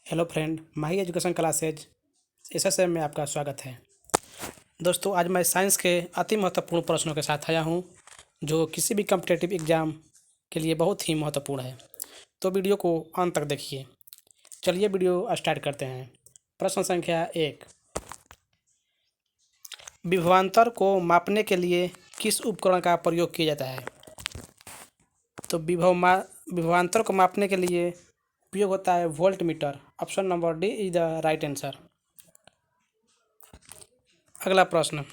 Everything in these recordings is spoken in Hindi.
हेलो फ्रेंड, माही एजुकेशन क्लासेज एसएसएम में आपका स्वागत है। दोस्तों, आज मैं साइंस के अति महत्वपूर्ण प्रश्नों के साथ आया हूं, जो किसी भी कॉम्पिटिटिव एग्ज़ाम के लिए बहुत ही महत्वपूर्ण है। तो वीडियो को अंत तक देखिए। चलिए वीडियो स्टार्ट करते हैं। प्रश्न संख्या 1। विभवांतर को मापने के लिए किस उपकरण का प्रयोग किया जाता है? तो विभवांतर को मापने के लिए उपयोग होता है voltmeter. Option number D is the right answer. अगला प्रश्न,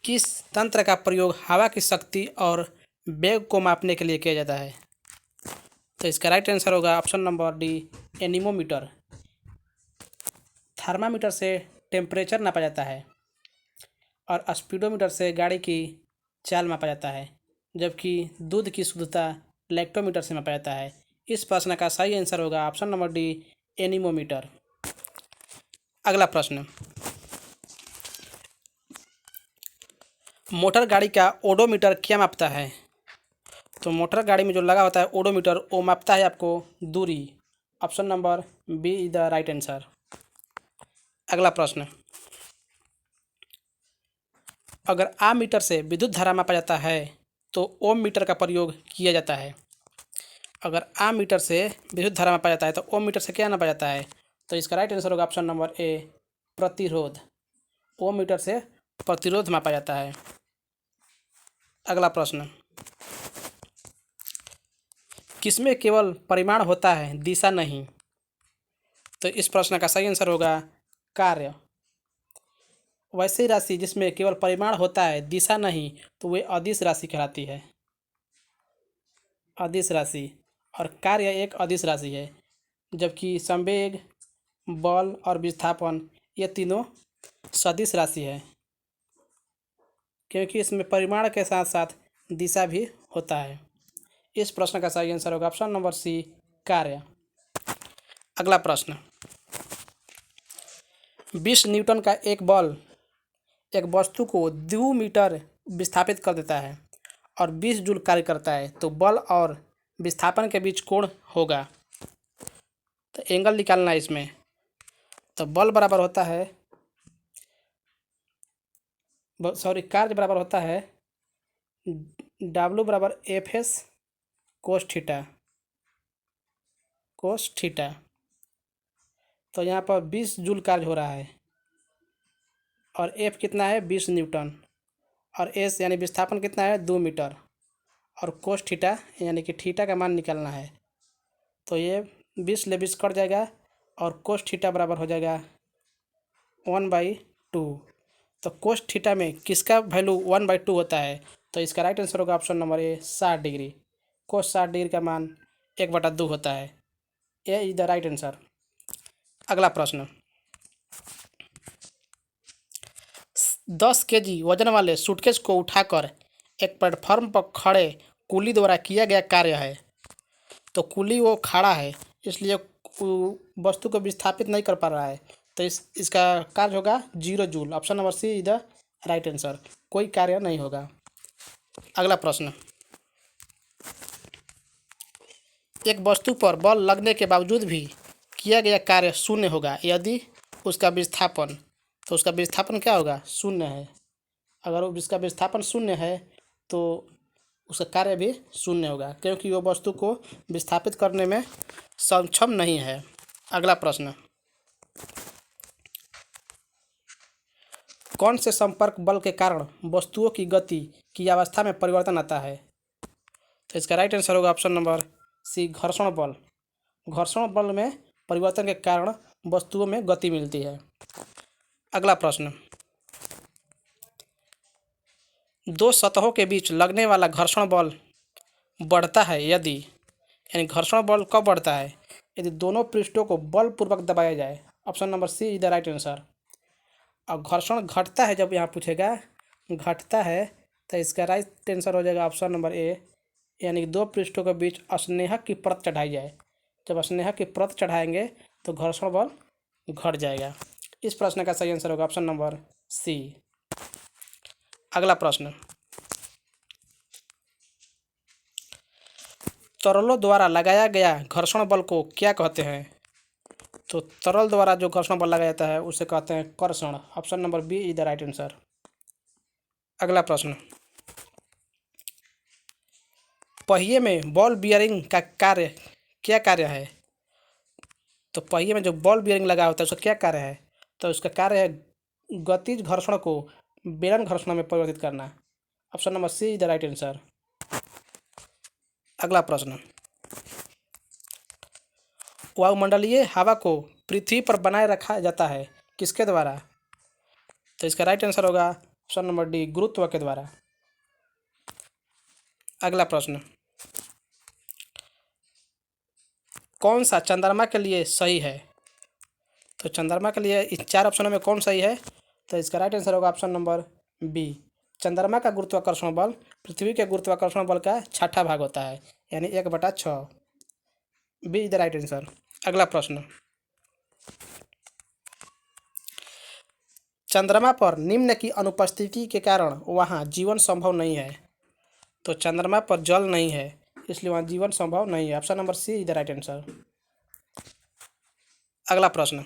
किस तंत्र का प्रयोग हवा की शक्ति और वेग को मापने के लिए किया जाता है? तो इसका राइट आंसर होगा option number D, anemometer. Thermometer से टेम्परेचर नापा जाता है और स्पीडोमीटर से गाड़ी की चाल मापा जाता है, जबकि दूध की शुद्धता लैक्टोमीटर से मापा जाता है। इस प्रश्न का सही आंसर होगा ऑप्शन नंबर डी, एनीमोमीटर। अगला प्रश्न, मोटर गाड़ी का ओडोमीटर क्या मापता है? तो मोटर गाड़ी में जो लगा होता है ओडोमीटर, वो मापता है आपको दूरी। Option number B is the right answer. अगला प्रश्न, अगर आममीटर से विद्युत धारा मापा जाता है तो ओम मीटर का प्रयोग किया जाता है। अगर आममीटर से विद्युत धारा मापा जाता है तो ओम मीटर से क्या नापा जाता है? तो इसका राइट आंसर होगा ऑप्शन नंबर ए, प्रतिरोध। ओम मीटर से प्रतिरोध मापा जाता है। अगला प्रश्न, किसमें केवल परिमाण होता है, दिशा नहीं? तो इस प्रश्न का सही आंसर होगा कार्य। वैसी राशि जिसमें केवल परिमाण होता है, दिशा नहीं, तो वे अदिश राशि कहलाती है। अदिश राशि और कार्य एक अदिश राशि है, जबकि संवेग, बल और विस्थापन ये तीनों सदिश राशि है, क्योंकि इसमें परिमाण के साथ साथ दिशा भी होता है। इस प्रश्न का सही आंसर होगा ऑप्शन नंबर सी, कार्य। अगला प्रश्न, 20 न्यूटन का एक बल एक वस्तु को 2 मीटर विस्थापित कर देता है और 20 जूल कार्य करता है, तो बल और विस्थापन के बीच कोण होगा। तो एंगल निकालना है इसमें। तो बल बराबर होता है, कार्य बराबर होता है W बराबर एफ एस कोस थीटा। तो यहाँ पर 20 जूल कार्य हो रहा है और एफ कितना है, 20 न्यूटन, और एस यानी विस्थापन कितना है, 2 मीटर, और कोस थीटा यानी कि थीटा का मान निकालना है। तो ये 20 ले 20 कट जाएगा और कोस थीटा बराबर हो जाएगा 1/2। तो कोस थीटा में किसका वैल्यू 1/2 होता है? तो इसका राइट आंसर होगा option number A, 60 degree. Cos 60 degree का मान 1/2 होता है। ए इज द राइट आंसर। अगला प्रश्न, 10 केजी वजन वाले सूटकेस को उठाकर एक प्लेटफॉर्म पर खड़े कुली द्वारा किया गया कार्य है। तो कुली वो खड़ा है, इसलिए वस्तु को विस्थापित नहीं कर पा रहा है, तो इसका कार्य होगा 0 जूल। Option number C is the right answer. कोई कार्य नहीं होगा। अगला प्रश्न, एक वस्तु पर बल लगने के बावजूद भी किया गया कार्य शून्य होगा यदि उसका विस्थापन क्या होगा, शून्य है। अगर उसका विस्थापन शून्य है तो उसका कार्य भी शून्य होगा, क्योंकि वो वस्तु को विस्थापित करने में सक्षम नहीं है। अगला प्रश्न, कौन से संपर्क बल के कारण वस्तुओं की गति की अवस्था में परिवर्तन आता है? तो इसका राइट आंसर होगा ऑप्शन नंबर सी, घर्षण बल। घर्षण बल में परिवर्तन के कारण वस्तुओं में गति मिलती है। अगला प्रश्न, दो सतहों के बीच लगने वाला घर्षण बल बढ़ता है यानी घर्षण बल कब बढ़ता है? यदि दोनों पृष्ठों को बलपूर्वक दबाया जाए। Option number C is the right answer. और घर्षण घटता है, जब यहाँ पूछेगा घटता है, तो इसका राइट आंसर हो जाएगा ऑप्शन नंबर ए, यानी कि दो पृष्ठों के बीच स्नेहक की परत चढ़ाई जाए। जब स्नेहक की परत चढ़ाएंगे तो घर्षण बल घट जाएगा। इस प्रश्न का सही आंसर होगा ऑप्शन नंबर सी। अगला प्रश्न, तरलों द्वारा लगाया गया घर्षण बल को क्या कहते हैं? तो तरल द्वारा जो घर्षण बल लगाया जाता है उसे कहते हैं कर्षण। Option number B is the right answer. अगला प्रश्न, पहिए में बॉल बियरिंग का क्या कार्य है? तो पहिए में जो बॉल बियरिंग लगा होता है उसका क्या कार्य है? तो उसका कार्य है गतिज घर्षण को बेलन घर्षण में परिवर्तित करना। Option number C is the right answer. अगला प्रश्न, वायुमंडलीय हवा को पृथ्वी पर बनाए रखा जाता है किसके द्वारा? तो इसका राइट आंसर होगा ऑप्शन नंबर डी, गुरुत्व के द्वारा। अगला प्रश्न, कौन सा चंद्रमा के लिए सही है? तो चंद्रमा के लिए इन 4 ऑप्शनों में कौन सही है? तो इसका राइट आंसर होगा ऑप्शन नंबर बी। चंद्रमा का गुरुत्वाकर्षण बल पृथ्वी के गुरुत्वाकर्षण बल का 6ठा भाग होता है, यानी 1/6। B is the right answer. अगला प्रश्न, चंद्रमा पर निम्न की अनुपस्थिति के कारण वहाँ जीवन संभव नहीं है। तो चंद्रमा पर जल नहीं है इसलिए वहाँ जीवन संभव नहीं है। Option number C is the right answer. अगला प्रश्न,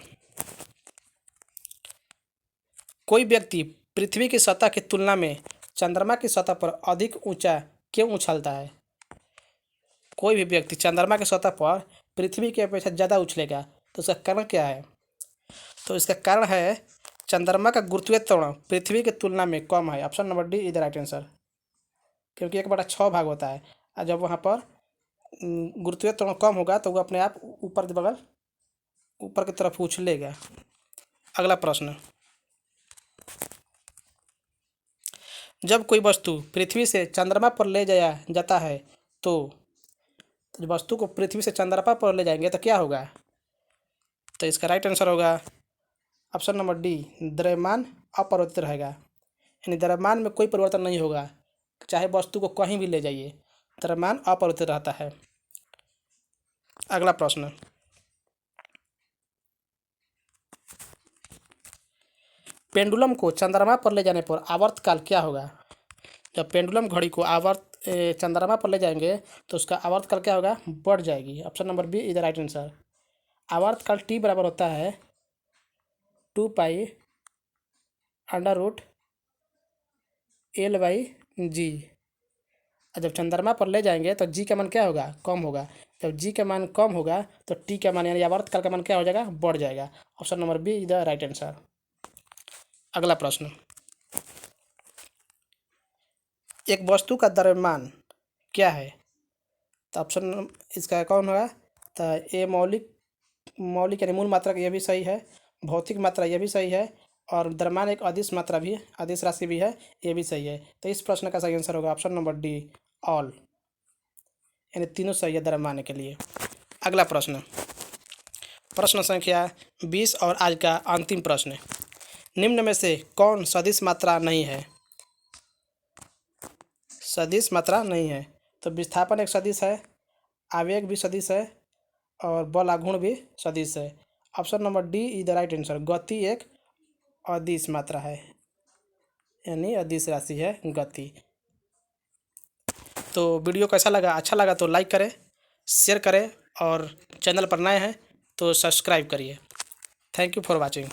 कोई व्यक्ति पृथ्वी की सतह की तुलना में चंद्रमा की सतह पर अधिक ऊंचा क्यों उछलता है? कोई भी व्यक्ति चंद्रमा की सतह पर पृथ्वी की अपेक्षा ज़्यादा उछलेगा तो उसका कारण क्या है? तो इसका कारण है चंद्रमा का गुरुत्वीय त्वरण पृथ्वी की तुलना में कम है। Option number D is the right answer. क्योंकि 1/6 भाग होता है और जब वहाँ पर गुरुत्वीय त्वरण कम होगा तो वो अपने आप ऊपर की तरफ उछलेगा। अगला प्रश्न, जब कोई वस्तु पृथ्वी से चंद्रमा पर ले जाया जाता है तो वस्तु को पृथ्वी से चंद्रमा पर ले जाएंगे तो क्या होगा? तो इसका राइट आंसर होगा ऑप्शन नंबर डी, द्रव्यमान अपरिवर्तित रहेगा। यानी द्रव्यमान में कोई परिवर्तन नहीं होगा, चाहे वस्तु को कहीं भी ले जाइए, द्रव्यमान अपरिवर्तित रहता है। अगला प्रश्न, पेंडुलम को चंद्रमा पर ले जाने पर आवर्तकाल क्या होगा? जब पेंडुलम घड़ी को चंद्रमा पर ले जाएंगे तो उसका आवर्तकाल क्या होगा? बढ़ जाएगी। Option number B is the right answer. आवर्तकाल टी बराबर होता है 2π√L/g। और जब चंद्रमा पर ले जाएंगे तो जी का मान क्या होगा? कम होगा। जब जी का मान कम होगा तो टी का मान यानी आवर्तकाल का मान क्या हो जाएगा? बढ़ जाएगा। Option number B is the right answer. अगला प्रश्न, एक वस्तु का द्रव्यमान क्या है? तो ऑप्शन इसका कौन होगा? तो ये मौलिक यानी मूल मात्रा यह भी सही है, भौतिक मात्रा यह भी सही है, और द्रव्यमान एक अदिश मात्रा भी, अदिश राशि भी है, ये भी सही है। तो इस प्रश्न का सही आंसर होगा ऑप्शन नंबर डी, ऑल, यानी तीनों सही है द्रव्यमान के लिए। अगला प्रश्न, प्रश्न संख्या 20 और आज का अंतिम प्रश्न, निम्न में से कौन सदिश मात्रा नहीं है? सदिश मात्रा नहीं है तो विस्थापन एक सदिश है, आवेग भी सदिश है, और बल आघूर्ण भी सदिश है। Option number D is the right answer. गति एक अदिश मात्रा है, यानी अदिश राशि है गति। तो वीडियो कैसा लगा? अच्छा लगा तो लाइक करें, शेयर करें, और चैनल पर नए हैं तो सब्सक्राइब करिए। Thank you for watching.